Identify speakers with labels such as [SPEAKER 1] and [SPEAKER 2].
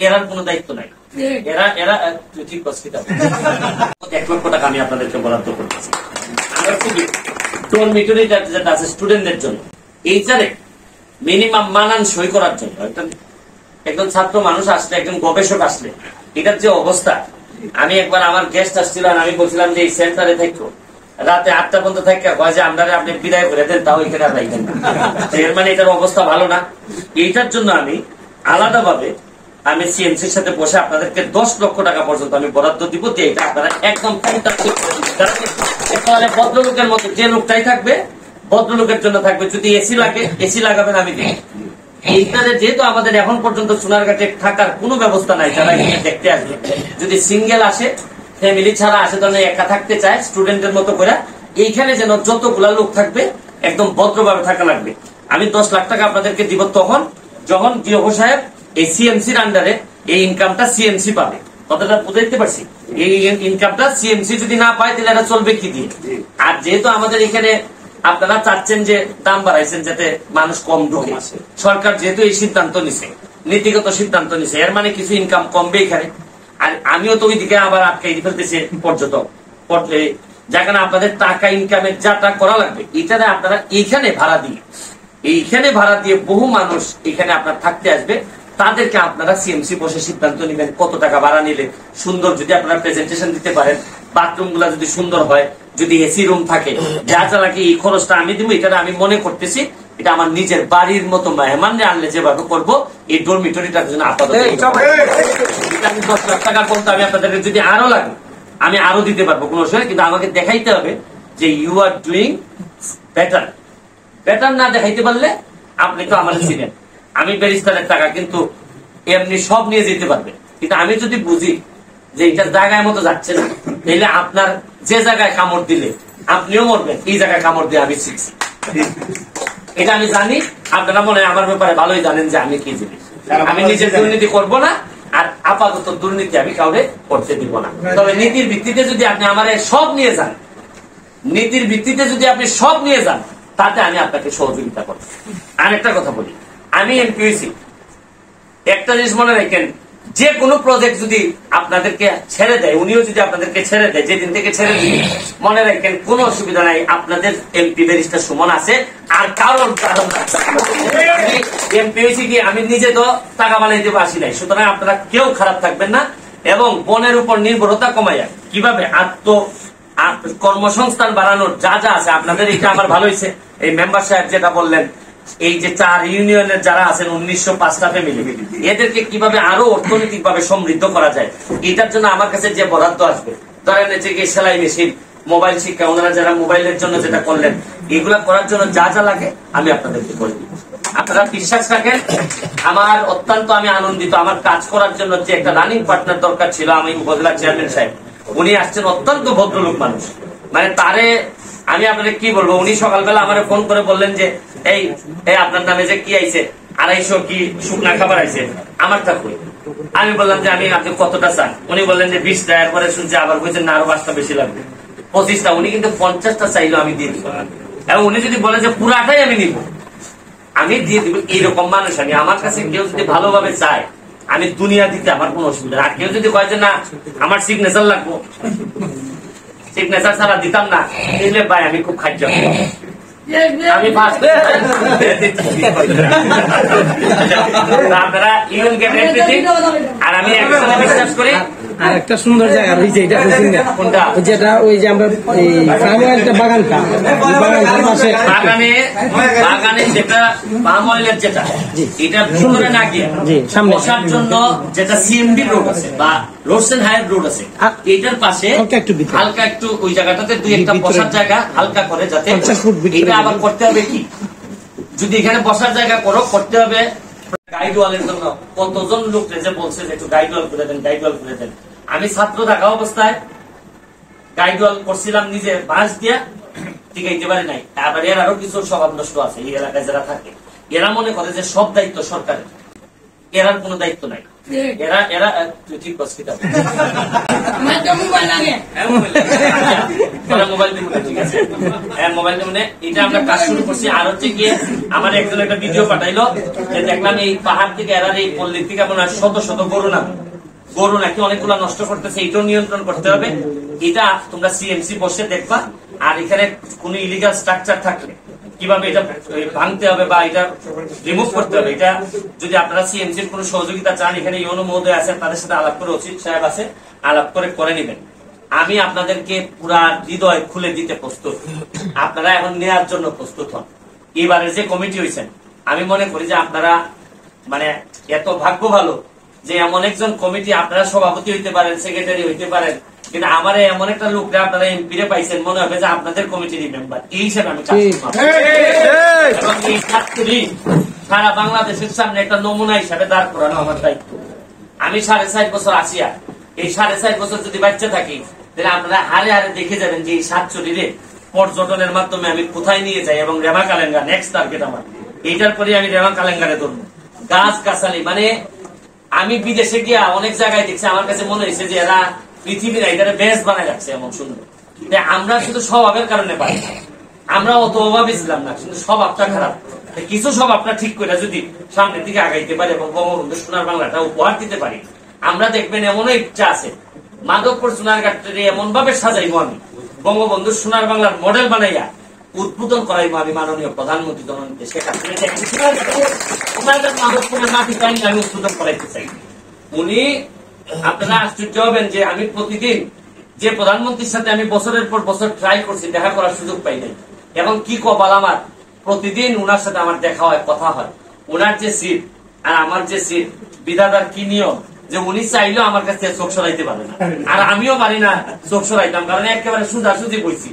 [SPEAKER 1] Error কোনো দায়িত্ব নাই। এরা এরা ঠিক 1 লক্ষ টাকা আমি আপনাদেরকে বরাদ্দ করতেছি। আমরা খুবই ডরমিটরি যেটা আছে স্টুডেন্টদের জন্য, এইটারে মিনিমাম মানান সই করার জন্য একজন ছাত্র মানুষ আসলে, একজন গবেষক আসলে এটার যে অবস্থা, আমি একবার আমার গেস্ট আসছিল, আমি বলছিলাম যে এই সেন্টারে থাকতো রাতে 8টা পর্যন্ত থাকে হয় যে আমরা আপনি বিদায় করে দেন, তাও এখানে আর রাখবেন না। এর মানে এটার অবস্থা ভালো না। এইটার জন্য আমি আলাদাভাবে আমি সিএমসির সাথে বসে আপনাদেরকে 10 লক্ষ টাকা পর্যন্ত আমি বরাদ্দ দিব, যে এটা আপনারা একদম ভদ্রলোকের মতো যে লোকটাই থাকবে ভদ্রলোকের জন্য থাকবে। যদি এসি লাগে এসি লাগাবেন আমি দিই। এইখানে যেহেতু আমাদের এখন পর্যন্ত সোনারঘাটে থাকার কোনো ব্যবস্থা নাই, যারা এখানে দেখতে আসবে যদি সিঙ্গেল আসে, ফ্যামিলি ছাড়া আসে, তাহলে একা থাকতে চায় স্টুডেন্টের মতো করে, এইখানে যেন যতগুলা লোক থাকবে একদম ভদ্রভাবে থাকা লাগবে। আমি 10 লাখ টাকা আপনাদেরকে দিব তখন যখন জিও সাহেব এই সিএমসির আন্ডারে এই ইনকামটা সিএমসি পাবে। কথাটা বুঝাইতে পারছি? এই ইনকামটা সিএমসি যদি না পায় তাহলে এটা চলবে কি দিয়ে? আর যেহেতু আমাদের এখানে আপনারা চাচ্ছেন যে দাম বাড়াইছেন যাতে মানুষ কম ঢোকে, সরকার যেহেতু এই সিদ্ধান্ত নিছে, নীতিগত সিদ্ধান্ত নিছে, এর মানে কিছু ইনকাম কমবে এখানে। আর আমিও তো ওইদিকে আবার আটকাই ফেলতেছি পর্যটক পড়লে, যেখানে আপনাদের টাকা ইনকামের যাটা করা লাগবে এটাতে আপনারা এইখানে ভাড়া দিয়ে বহু মানুষ এখানে আপনার থাকতে আসবে, তাদেরকে আপনারা সিএমসি বসে সিদ্ধান্ত নেবেন কত টাকা ভাড়া নিলে সুন্দর, যদি আপনারা প্রেজেন্টেশন দিতে পারেন, বাথরুম গুলা যদি সুন্দর হয়, যদি এসি রুম থাকে, যা যা লাগে এই খরচটা আমি দিব। এটা আমি মনে করতেছি এটা আমার নিজের বাড়ির মতো মেহমানরে আনলে যেভাবে করবো এই ডরমিটরিটার জন্য আপাতত আমি 10 লাখ টাকা করতে আমি আপনাদেরকে যদি আরো লাগে আমি আরো দিতে পারবো, কোনো সময়। কিন্তু আমাকে দেখাইতে হবে যে you are doing better. Better না দেখাইতে পারলে আপনি তো আমার ছিলেন, আমি ব্যারিস্টারের টাকা কিন্তু এমনি সব নিয়ে যেতে পারবে। কিন্তু আমি যদি বুঝি যে এটা জায়গায় মতো যাচ্ছে না, তাহলে আপনার যে জায়গায় কামড় দিলে আপনিও মরবেন, এই জায়গায় কামড় দিয়ে আমি শিখছি। এটা আমি জানি, আপনারা মনে হয় আমার ব্যাপারে ভালোই জানেন যে আমি কি জিনিস। আমি নিজের দুর্নীতি করব না, আর আপাতত দুর্নীতি আমি কাউকে করতে দিব না। তবে নীতির ভিত্তিতে যদি আপনি আমার সব নিয়ে যান, নীতির ভিত্তিতে যদি আপনি সব নিয়ে যান, তাতে আমি আপনাকে সহযোগিতা করব। আর একটা কথা বলি, আমি এমপি হয়েছি, একটা জিনিস মনে রাখেন, যে কোনো প্রজেক্ট যদি আপনাদেরকে ছেড়ে দেয়, উনিও যদি আপনাদেরকে ছেড়ে দেয়, যেদিন থেকে ছেড়ে দিবে মনে রাখেন কোনো অসুবিধা নাই, আপনাদের এমপি ব্যারিস্টার সুমন আছে, আর কারণ এমপি হয়েছি কি আমি নিজে তো টাকা বানাইতে আসি নাই। সুতরাং আপনারা কেউ খারাপ থাকবেন না, এবং বনের উপর নির্ভরতা কমাইয়া কিভাবে কর্মসংস্থান বাড়ানোর যা যা আছে আপনাদের, এটা আমার ভালো হয়েছে। এই মেম্বার সাহেব যেটা বললেন, এই যে 4 ইউনিয়নের যারা আছেন 1905টা ফ্যামিলি, এদেরকে কিভাবে আরো অর্থনৈতিক ভাবে সমৃদ্ধ করা যায়, এটার জন্য আমার কাছে যে বরাদ্দ আসবে, ধরেন যে সেলাই মেশিন, মোবাইল শিক্ষা, ওনারা যারা মোবাইলের জন্য যেটা করলেন, এগুলা করার জন্য যা যা লাগে আমি আপনাদেরকে করে দিব। আপনারা বিশ্বাস রাখেন, আমার অত্যন্ত আমি আনন্দিত। আমার কাজ করার জন্য যে একটা রানিং পার্টনার দরকার ছিল, আমি উপজেলা চেয়ারম্যান সাহেব, উনি আসছেন অত্যন্ত ভদ্রলোক মানুষ। মানে তারে আমি আপনাদের কি বলবো, উনি সকালবেলা আমার ফোন করে বললেন যে এই আপনার নামে যে কি আইছে 250 কি শুকনা খাবার আইছে, আমারটা কই? আমি বললাম যে আপনি কতটা চান? উনি বললেন যে 20টা। এরপরে শুনছি আবার বলছেন না আরো 5টা বেশি লাগবে, 25টা। উনি কিন্তু 50টা চাইলো, আমি দিয়ে দিব। এবং উনি যদি বলে যে পুরাটাই আমি নিব, আমি দিয়ে দিব। এইরকম মানুষ আমি। আমার কাছে কেউ যদি ভালোভাবে চায়, আমি দুনিয়া দিতে আমার কোনো অসুবিধা। আর কেউ যদি কয় যে না আমার সিগনেচার লাগবো, সিগনেচার ছাড়া দিতাম না, তাহলে ভাই আমি খুব খাদ্য আমি আপনারা ইউন গেট এভরিথিং। আর আমি বিশ্বাস করি
[SPEAKER 2] আর একটা সুন্দর জায়গা রয়েছে, এটা কোনটা, যেটা ওই যে আমরা পাম অয়েলটা বাগানটা, বাগানের পাশে
[SPEAKER 1] বাগানে যেটা পাম অয়েলের যেটা, এটা ভিতরে না গিয়ে বসার জন্য যেটা সিএমডি রোড আছে বা রোডস এন্ড হাইওয়ে রোড আছে, এটার পাশে হালকা একটু ওই জায়গাটাতে 2-1টা বসার জায়গা হালকা করে, যাতে এটা আবার করতে হবে কি, যদি এখানে বসার জায়গা করতে হবে গাইড ওয়ালের জন্য। কতজন লোক যে বলছে যে একটু গাইড ওয়াল করে দেন, গাইড ওয়াল করে দেন। আমি ছাত্র থাকা অবস্থায় গাইড ওয়াল করছিলাম নিজে, বাঁশ দিয়া টিকাইতে পারি নাই। আবার এর আরো কিছু স্বভাব নষ্ট আছে এই এলাকায় যারা থাকে, এরা মনে করে যে সব দায়িত্ব সরকারের, এরার কোনো দায়িত্ব নাই। এরা এরা তুই ঠিক বস কিতা মোবাইল দিব না, ঠিক আছে? হ্যাঁ, মোবাইল দিব না। এটা আমরা কাজ শুরু করছি। আর হচ্ছে গিয়ে আমার একজন একটা ভিডিও পাঠাইলো যে দেখলাম এই পাহাড় থেকে এরা এই পল্লীর থেকে আপনার শত শত গরু নাকি অনেকগুলা নষ্ট করতেছে, এটাও নিয়ন্ত্রণ করতে হবে। এটা তোমরা সিএমসি বসে দেখবা। আর এখানে কোন ইলিগাল স্ট্রাকচার থাকলে কিভাবে এটা ভাঙতে হবে বা এটা রিমুভ করতে হবে, এটা যদি আপনারা সিএমসির কোন সহযোগিতা চান, এখানে ইউনো মহোদয় আছেন, তাদের সাথে আলাপ করে, অচিত সাহেব আছে, আলাপ করে নেবেন। আমি আপনাদেরকে পুরা হৃদয় খুলে দিতে প্রস্তুত। আপনারা এখন নেয়ার জন্য প্রস্তুত হন। এবারে যে কমিটি হয়েছেন, আমি মনে করি যে আপনারা মানে এত ভাগ্য ভালো যে এমন একজন কমিটি, আপনারা সভাপতি হইতে পারেন, সেক্রেটারি হইতে পারেন, কিন্তু আমার এমন একটা লোকরা আপনারা এমপি রে পাইছেন, মনে হবে যে আপনাদের কমিটির মেম্বার। এই হিসাবে আমি কাজ করব। এবং এই ছাত্রী সারা বাংলাদেশের সামনে একটা নমুনা হিসাবে দাঁড় করানো আমার দায়িত্ব। আমি 4.5 বছর আসিয়া, এই 4.5 বছর যদি বাচ্চা থাকি, তাহলে আপনারা হারে হারে দেখে যাবেন যে এই সাতচল্লিশে পর্যটনের মাধ্যমে আমি কোথায় নিয়ে যাই। এবং রেমা কালেঙ্গা নেক্সট টার্গেট আমার। এইটার পরে আমি রেমা কালেঙ্গারে ধরবো। গাছ গাছালি মানে আমি বিদেশে গিয়া অনেক জায়গায় দেখছি, আমার কাছে মনে হয়েছে যে এরা পৃথিবীর এটারে বেশ বানায় রাখছে এমন সুন্দর। আমরা শুধু স্বভাবের কারণে পাই, আমরা অত অভাবে ছিলাম না, কিন্তু স্বভাবটা খারাপ। কিছু স্বভাবটা ঠিক করে যদি সামনের দিকে আগাইতে পারি এবং বঙ্গবন্ধু সোনার বাংলাটা উপহার দিতে পারি, আমরা দেখবেন এমনও ইচ্ছা আছে মাধবপুর সোনারঘাটে এমন ভাবে সাজাইবো, আমি বঙ্গবন্ধু সোনার বাংলার মডেল বানাইয়া উদ্বোধন করাইবো আমি মাননীয় প্রধানমন্ত্রী জননেত্রী শেখ হাসিনা। মাধবপুরের মাটি চাইলে আমি উদ্বোধন করাইতে চাই। উনি আপনারা আশ্চর্য হবেন যে আমি প্রতিদিন যে প্রধানমন্ত্রীর সাথে আমি বছরের পর বছর ট্রাই করছি, দেখা করার সুযোগ পাই নাই। এবং কি কপাল আমার, প্রতিদিন উনার সাথে আমার দেখা হয়, কথা হয়। উনার যে সিট আর আমার যে সিট, বিধাতার কি নিয়ম যে উনি চাইলেও আমার কাছে চোখ সরাইতে পারে না, আর আমিও পারি না চোখ সরাইতাম, কারণ একেবারে সোজাসুজি বইছি।